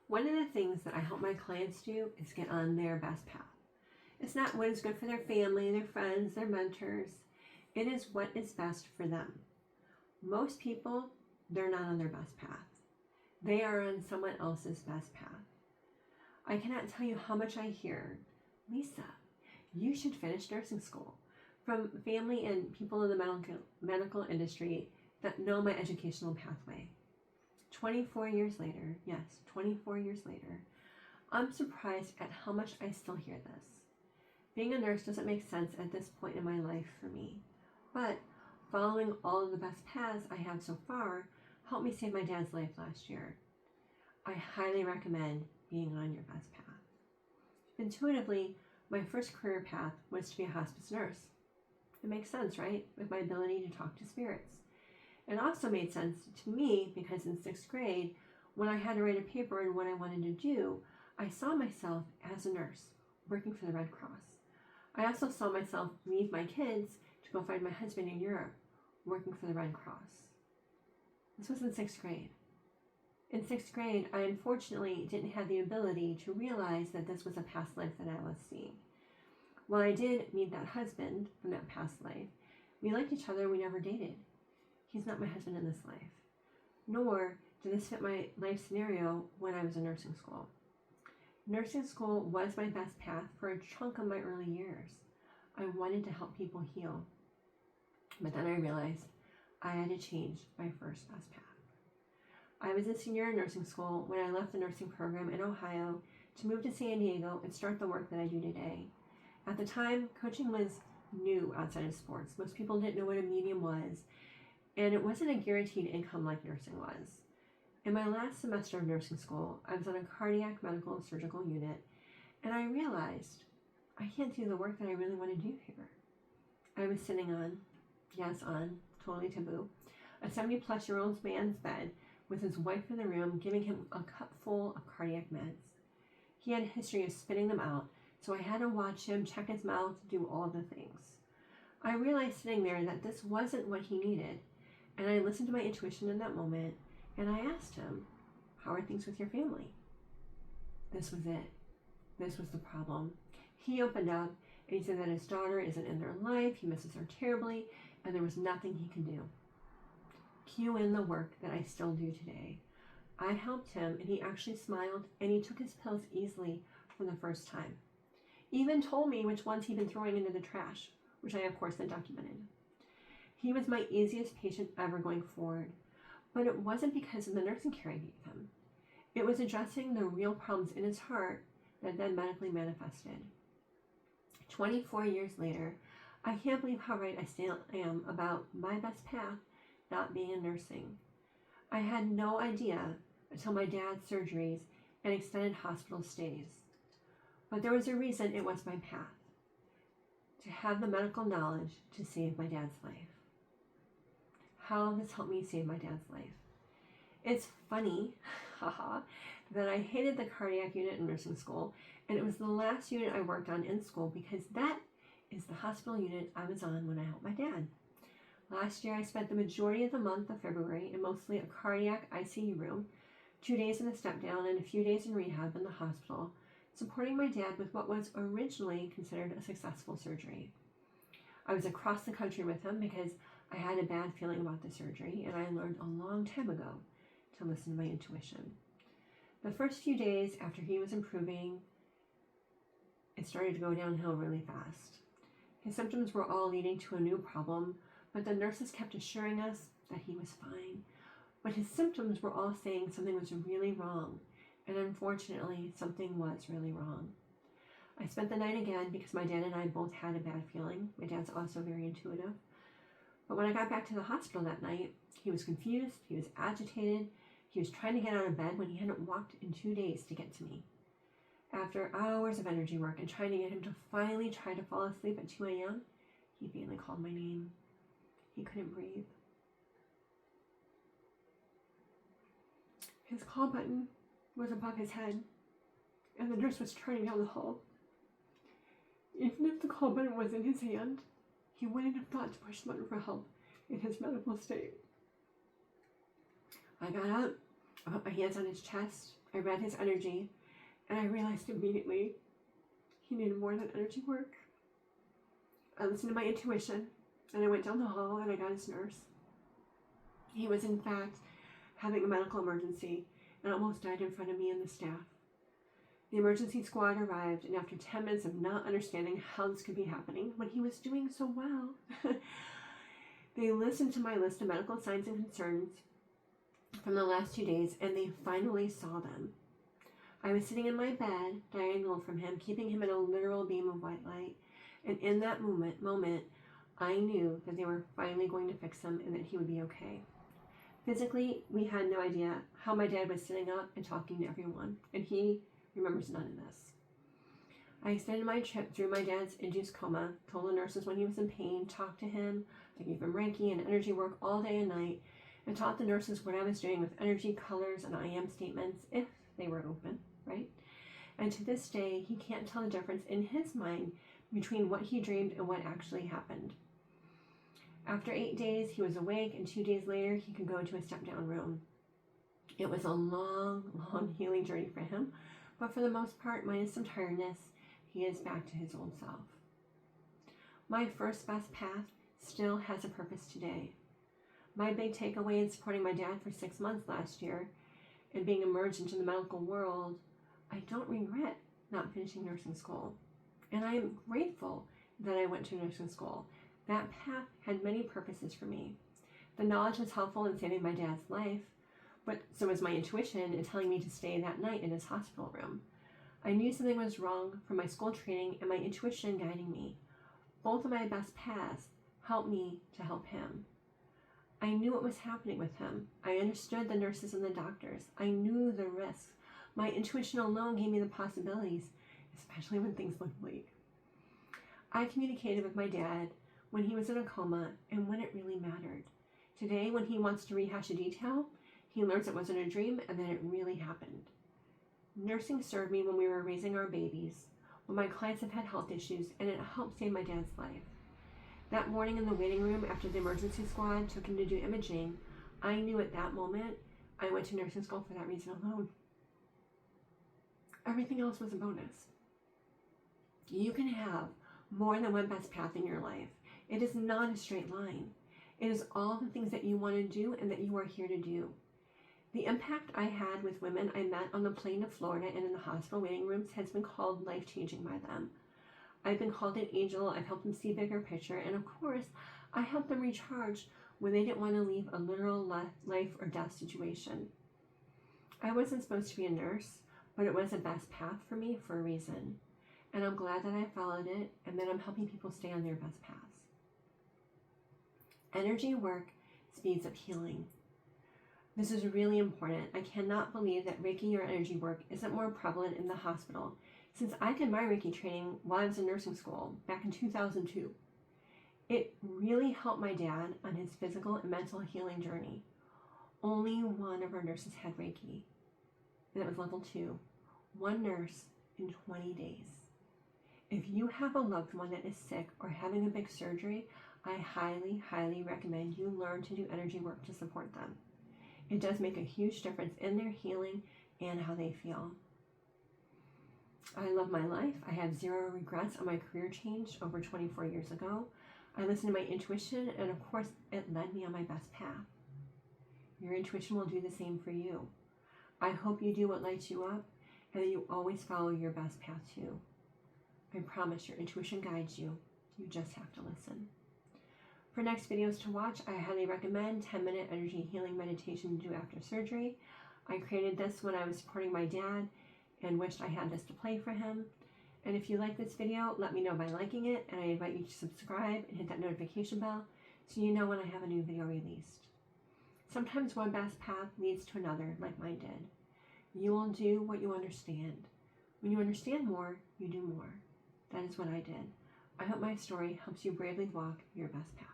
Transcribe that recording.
One of the things that I help my clients do is get on their best path. It's not what is good for their family, their friends, their mentors. It is what is best for them. Most people, they're not on their best path. They are on someone else's best path. I cannot tell you how much I hear, Lisa, you should finish nursing school, from family and people in the medical industry that know my educational pathway. 24 years later, yes, 24 years later, I'm surprised at how much I still hear this. Being a nurse doesn't make sense at this point in my life for me, but following all of the best paths I have so far helped me save my dad's life last year. I highly recommend being on your best path. Intuitively, my first career path was to be a hospice nurse. It makes sense, right? With my ability to talk to spirits. It also made sense to me because in 6th grade, when I had to write a paper on what I wanted to do, I saw myself as a nurse working for the Red Cross. I also saw myself leave my kids to go find my husband in Europe working for the Red Cross. This was in 6th grade. In 6th grade, I unfortunately didn't have the ability to realize that this was a past life that I was seeing. While I did meet that husband from that past life, we liked each other, we never dated. He's not my husband in this life. Nor did this fit my life scenario when I was in nursing school. Nursing school was my best path for a chunk of my early years. I wanted to help people heal. But then I realized I had to change my first best path. I was a senior in nursing school when I left the nursing program in Ohio to move to San Diego and start the work that I do today. At the time, coaching was new outside of sports. Most people didn't know what a medium was, and it wasn't a guaranteed income like nursing was. In my last semester of nursing school, I was on a cardiac medical surgical unit, and I realized I can't do the work that I really want to do here. I was sitting on, totally taboo, a 70-plus-year-old man's bed with his wife in the room giving him a cup full of cardiac meds. He had a history of spitting them out, so I had to watch him check his mouth, do all the things. I realized sitting there that this wasn't what he needed, and I listened to my intuition in that moment, and I asked him, how are things with your family? This was it. This was the problem. He opened up, and he said that his daughter isn't in their life, he misses her terribly, and there was nothing he could do. Cue in the work that I still do today. I helped him, and he actually smiled, and he took his pills easily for the first time. Even told me which ones he'd been throwing into the trash, which I of course then documented. He was my easiest patient ever going forward, but it wasn't because of the nursing care I gave him. It was addressing the real problems in his heart that then medically manifested. 24 years later, I can't believe how right I still am about my best path not being in nursing. I had no idea until my dad's surgeries and extended hospital stays. But there was a reason it was my path, to have the medical knowledge to save my dad's life. How this helped me save my dad's life. It's funny, that I hated the cardiac unit in nursing school, and it was the last unit I worked on in school because that is the hospital unit I was on when I helped my dad. Last year, I spent the majority of the month of February in mostly a cardiac ICU room, 2 days in a step down, and a few days in rehab in the hospital, supporting my dad with what was originally considered a successful surgery. I was across the country with him because I had a bad feeling about the surgery, and I learned a long time ago to listen to my intuition. The first few days after he was improving, it started to go downhill really fast. His symptoms were all leading to a new problem, but the nurses kept assuring us that he was fine. But his symptoms were all saying something was really wrong, and unfortunately, something was really wrong. I spent the night again because my dad and I both had a bad feeling. My dad's also very intuitive. But when I got back to the hospital that night, he was confused, he was agitated, he was trying to get out of bed when he hadn't walked in 2 days to get to me. After hours of energy work and trying to get him to finally try to fall asleep at 2 a.m., he finally called my name. He couldn't breathe. His call button was above his head, and the nurse was turning down the hall. Even if the call button was in his hand, he wouldn't have thought to push the button for help in his medical state. I got up, I put my hands on his chest, I read his energy, and I realized immediately he needed more than energy work. I listened to my intuition, and I went down the hall and I got his nurse. He was, in fact, having a medical emergency and almost died in front of me and the staff. The emergency squad arrived, and after 10 minutes of not understanding how this could be happening when he was doing so well, they listened to my list of medical signs and concerns from the last 2 days, and they finally saw them. I was sitting in my bed, diagonal from him, keeping him in a literal beam of white light, and in that moment, I knew that they were finally going to fix him and that he would be okay. Physically, we had no idea how my dad was sitting up and talking to everyone, and he remembers none of this. I extended my trip through my dad's induced coma, told the nurses when he was in pain, talked to him, I gave him Reiki and energy work all day and night, and taught the nurses what I was doing with energy, colors, and I am statements, if they were open, right? And to this day, he can't tell the difference in his mind between what he dreamed and what actually happened. After 8 days, he was awake, and 2 days later, he could go into a step-down room. It was a long, long healing journey for him, but for the most part, minus some tiredness, he is back to his old self. My first best path still has a purpose today. My big takeaway in supporting my dad for 6 months last year and being emerged into the medical world, I don't regret not finishing nursing school. And I am grateful that I went to nursing school. That path had many purposes for me. The knowledge was helpful in saving my dad's life, but so was my intuition in telling me to stay that night in his hospital room. I knew something was wrong from my school training and my intuition guiding me. Both of my best paths helped me to help him. I knew what was happening with him. I understood the nurses and the doctors. I knew the risks. My intuition alone gave me the possibilities, especially when things looked bleak. I communicated with my dad when he was in a coma and when it really mattered. Today, when he wants to rehash a detail, he learns it wasn't a dream and that it really happened. Nursing served me when we were raising our babies, when my clients have had health issues, and it helped save my dad's life. That morning in the waiting room after the emergency squad took him to do imaging, I knew at that moment I went to nursing school for that reason alone. Everything else was a bonus. You can have more than one best path in your life. It is not a straight line. It is all the things that you want to do and that you are here to do. The impact I had with women I met on the plane to Florida and in the hospital waiting rooms has been called life-changing by them. I've been called an angel, I've helped them see a bigger picture, and of course, I helped them recharge when they didn't want to leave a literal life or death situation. I wasn't supposed to be a nurse, but it was a best path for me for a reason. And I'm glad that I followed it and that I'm helping people stay on their best paths. Energy work speeds up healing. This is really important. I cannot believe that Reiki or energy work isn't more prevalent in the hospital, since I did my Reiki training while I was in nursing school back in 2002. It really helped my dad on his physical and mental healing journey. Only one of our nurses had Reiki, and it was level 2. One nurse in 20 days. If you have a loved one that is sick or having a big surgery, I highly, highly recommend you learn to do energy work to support them. It does make a huge difference in their healing and how they feel. I love my life. I have 0 regrets on my career change over 24 years ago. I listened to my intuition, and of course, it led me on my best path. Your intuition will do the same for you. I hope you do what lights you up and that you always follow your best path too. I promise your intuition guides you. You just have to listen. For next videos to watch, I highly recommend 10-minute energy healing meditation to do after surgery. I created this when I was supporting my dad and wished I had this to play for him. And if you like this video, let me know by liking it, and I invite you to subscribe and hit that notification bell so you know when I have a new video released. Sometimes one best path leads to another, like mine did. You will do what you understand. When you understand more, you do more. That is what I did. I hope my story helps you bravely walk your best path.